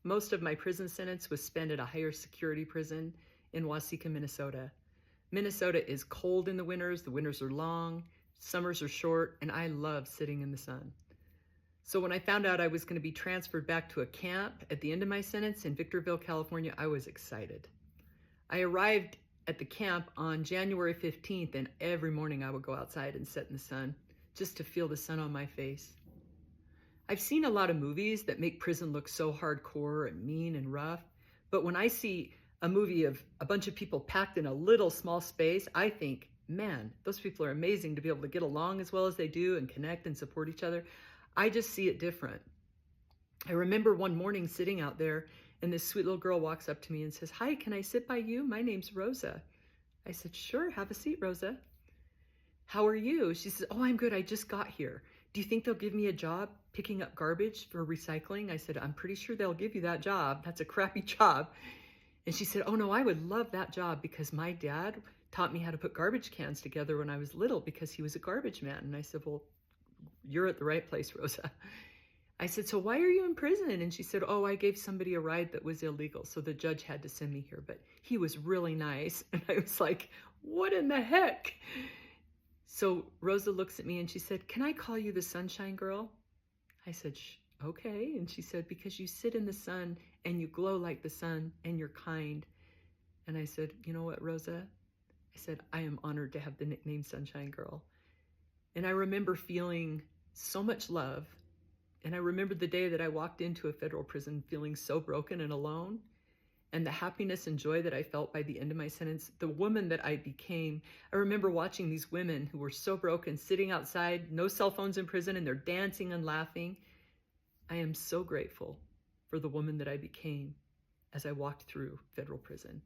Most of my prison sentence was spent at a higher security prison in Waseca, Minnesota. Minnesota is cold in the winters are long, summers are short, and I love sitting in the sun. So when I found out I was going to be transferred back to a camp at the end of my sentence in Victorville, California, I was excited. I arrived at the camp on January 15th, and every morning I would go outside and sit in the sun just to feel the sun on my face. I've seen a lot of movies that make prison look so hardcore and mean and rough, but when I see a movie of a bunch of people packed in a little small space, I think, man, those people are amazing to be able to get along as well as they do and connect and support each other. I just see it different. I remember one morning sitting out there and this sweet little girl walks up to me and says, "Hi, can I sit by you? My name's Rosa." I said, "Sure, have a seat, Rosa." "How are you?" She says, "Oh, I'm good. I just got here. Do you think they'll give me a job picking up garbage for recycling?" I said, "I'm pretty sure they'll give you that job. That's a crappy job." And she said, "Oh no, I would love that job because my dad taught me how to put garbage cans together when I was little because he was a garbage man." And I said, "Well, you're at the right place, Rosa." I said, "So why are you in prison?" And she said, "Oh, I gave somebody a ride that was illegal, so the judge had to send me here, but he was really nice." And I was like, what in the heck? So Rosa looks at me and she said, "Can I call you the Sunshine Girl?" I said, "Okay." And she said, "Because you sit in the sun and you glow like the sun and you're kind." And I said, "You know what, Rosa?" I said, "I am honored to have the nickname Sunshine Girl." And I remember feeling so much love. And I remember the day that I walked into a federal prison feeling so broken and alone, and the happiness and joy that I felt by the end of my sentence, the woman that I became. I remember watching these women who were so broken, sitting outside, no cell phones in prison, and they're dancing and laughing. I am so grateful for the woman that I became as I walked through federal prison.